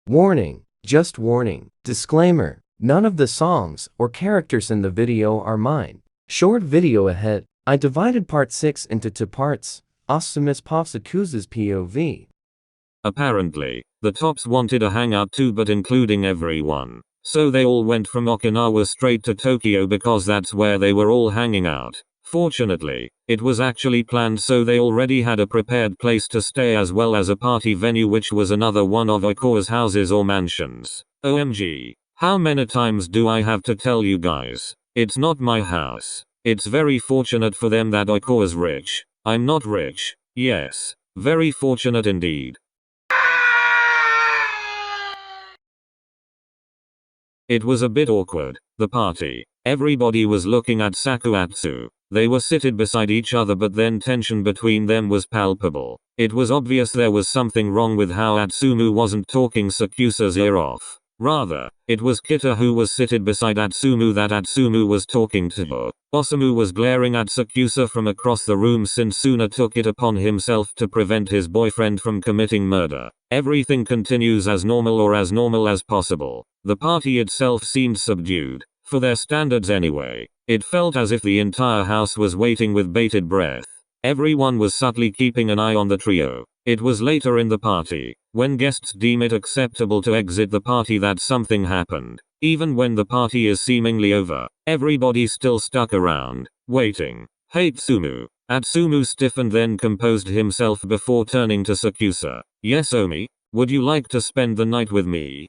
Warning, just warning. Disclaimer, none of the songs or characters in the video are mine. Short video ahead. I divided part 6 into 2 parts. Asumis Saku's POV. Apparently, the tops wanted a hangout too, but including everyone. So they all went from Okinawa straight to Tokyo because that's where they were all hanging out. Fortunately, it was actually planned, so they already had a prepared place to stay as well as a party venue, which was another one of Oiko's houses or mansions. OMG. How many times do I have to tell you guys? It's not my house. It's very fortunate for them that Oiko is rich. I'm not rich. Yes. Very fortunate indeed. It was a bit awkward, the party. Everybody was looking at SakuAtsu. They were seated beside each other, but then tension between them was palpable. It was obvious there was something wrong with how Atsumu wasn't talking Sakusa's ear off. Rather, it was Kita who was seated beside Atsumu that Atsumu was talking to. Osamu was glaring at Sakusa from across the room since Suna took it upon himself to prevent his boyfriend from committing murder. Everything continues as normal, or as normal as possible. The party itself seemed subdued. For their standards anyway. It felt as if the entire house was waiting with bated breath. Everyone was subtly keeping an eye on the trio. It was later in the party, when guests deem it acceptable to exit the party, that something happened. Even when the party is seemingly over, everybody still stuck around, waiting. Hey Tsumu. Atsumu stiffened, then composed himself before turning to Sakusa. Yes Omi? Would you like to spend the night with me?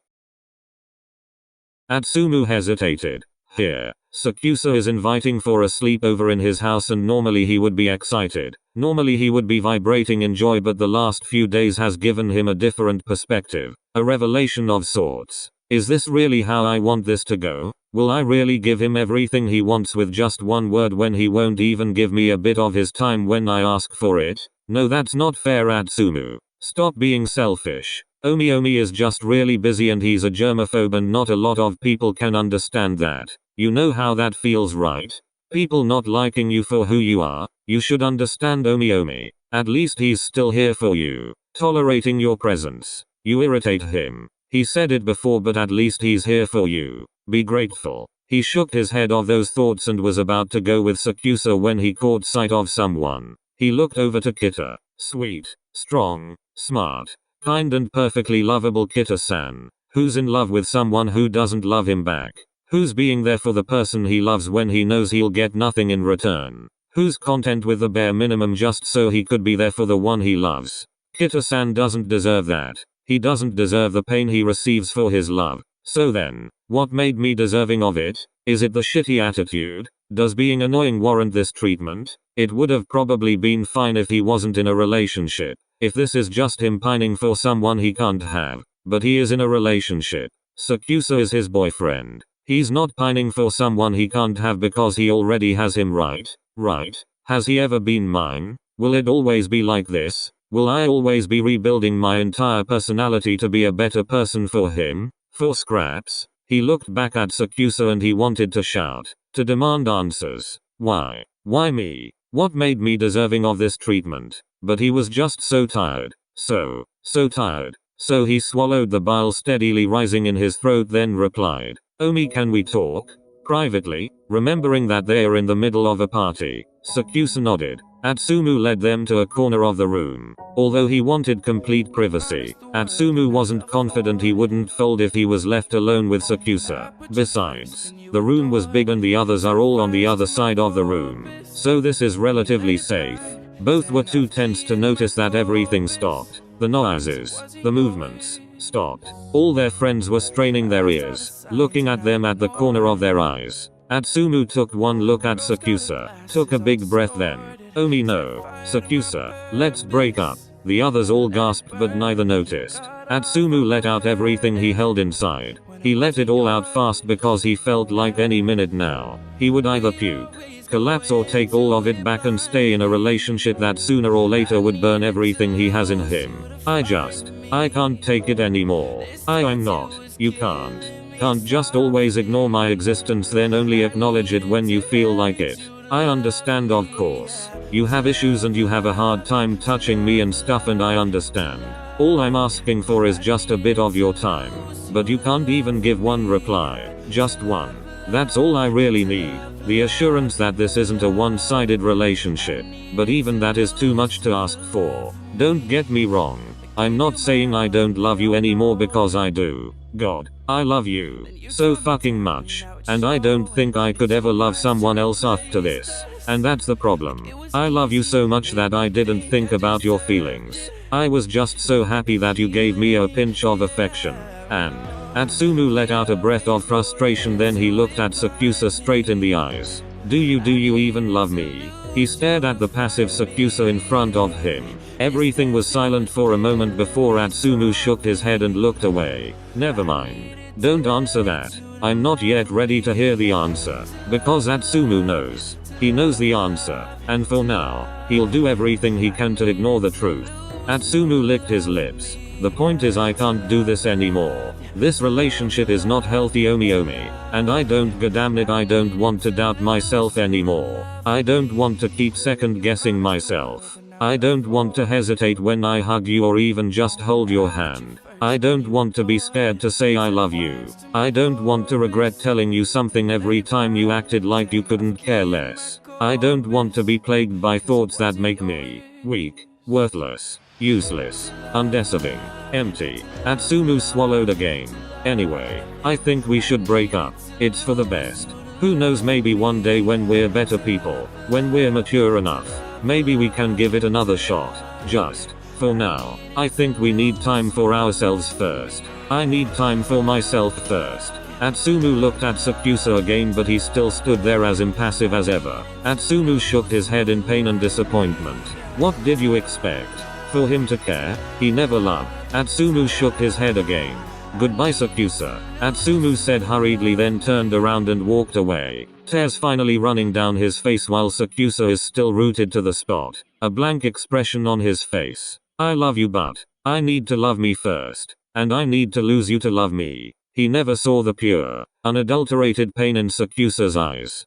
Atsumu hesitated. Here, Sakusa is inviting for a sleepover in his house, and normally he would be excited. Normally he would be vibrating in joy, but the last few days has given him a different perspective. A revelation of sorts. Is this really how I want this to go? Will I really give him everything he wants with just one word when he won't even give me a bit of his time when I ask for it? No, that's not fair, Atsumu. Stop being selfish. Omi is just really busy and he's a germaphobe, and not a lot of people can understand that. You know how that feels, right? People not liking you for who you are. You should understand Omi. At least he's still here for you, tolerating your presence. You irritate him. He said it before, but at least he's here for you. Be grateful. He shook his head off those thoughts and was about to go with Sakusa when he caught sight of someone. He looked over to Kita. Sweet, strong, smart, kind and perfectly lovable Kita-san. Who's in love with someone who doesn't love him back? Who's being there for the person he loves when he knows he'll get nothing in return? Who's content with the bare minimum just so he could be there for the one he loves? Kita-san doesn't deserve that. He doesn't deserve the pain he receives for his love. So then, what made me deserving of it? Is it the shitty attitude? Does being annoying warrant this treatment? It would have probably been fine if he wasn't in a relationship. If this is just him pining for someone he can't have. But he is in a relationship. Sakusa is his boyfriend. He's not pining for someone he can't have because he already has him, right? Right? Has he ever been mine? Will it always be like this? Will I always be rebuilding my entire personality to be a better person for him? For scraps? He looked back at Sakusa and he wanted to shout. To demand answers. Why? Why me? What made me deserving of this treatment? But he was just so tired. So tired. So he swallowed the bile steadily rising in his throat, then replied. Omi, can we talk? Privately, remembering that they are in the middle of a party. Sakusa nodded. Atsumu led them to a corner of the room. Although he wanted complete privacy, Atsumu wasn't confident he wouldn't fold if he was left alone with Sakusa. Besides, the room was big and the others are all on the other side of the room. So this is relatively safe. Both were too tense to notice that everything stopped. The noises, the movements, stopped. All their friends were straining their ears, looking at them at the corner of their eyes. Atsumu took one look at Sakusa, took a big breath, then. Omi, no. Sakusa, let's break up. The others all gasped but neither noticed. Atsumu let out everything he held inside. He let it all out fast because he felt like any minute now, he would either puke, collapse or take all of it back and stay in a relationship that sooner or later would burn everything he has in him. I can't take it anymore. I'm not. You can't just always ignore my existence, then only acknowledge it when you feel like it. I understand, of course. You have issues and you have a hard time touching me and stuff, and I understand. All I'm asking for is just a bit of your time. But you can't even give one reply. Just one. That's all I really need. The assurance that this isn't a one-sided relationship. But even that is too much to ask for. Don't get me wrong. I'm not saying I don't love you anymore, because I do. God, I love you so fucking much. And I don't think I could ever love someone else after this. And that's the problem. I love you so much that I didn't think about your feelings. I was just so happy that you gave me a pinch of affection. And Atsumu let out a breath of frustration, then he looked at SakuAtsu straight in the eyes. Do you even love me? He stared at the passive SakuAtsu in front of him. Everything was silent for a moment before Atsumu shook his head and looked away. Never mind. Don't answer that. I'm not yet ready to hear the answer. Because Atsumu knows. He knows the answer. And for now, he'll do everything he can to ignore the truth. Atsumu licked his lips. The point is, I can't do this anymore. This relationship is not healthy, Omi. And I don't goddamn it, I don't want to doubt myself anymore. I don't want to keep second guessing myself. I don't want to hesitate when I hug you or even just hold your hand. I don't want to be scared to say I love you. I don't want to regret telling you something every time you acted like you couldn't care less. I don't want to be plagued by thoughts that make me weak, worthless, useless, undeserving, empty. Atsumu swallowed again. Anyway, I think we should break up. It's for the best. Who knows, maybe one day when we're better people, when we're mature enough, maybe we can give it another shot. Just for now, I think we need time for ourselves first. I need time for myself first. Atsumu looked at SakuAtsu again, but he still stood there as impassive as ever. Atsumu shook his head in pain and disappointment. What did you expect? For him to care? He never loved. Atsumu shook his head again. Goodbye, SakuAtsu. Atsumu said hurriedly, then turned around and walked away. Tears finally running down his face while SakuAtsu is still rooted to the spot. A blank expression on his face. I love you, but I need to love me first. And I need to lose you to love me. He never saw the pure, unadulterated pain in SakuAtsu's eyes.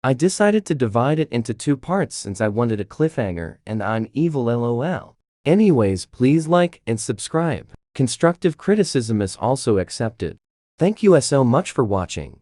I decided to divide it into 2 parts since I wanted a cliffhanger and I'm evil, lol. Anyways, please like and subscribe. Constructive criticism is also accepted. Thank you so much for watching.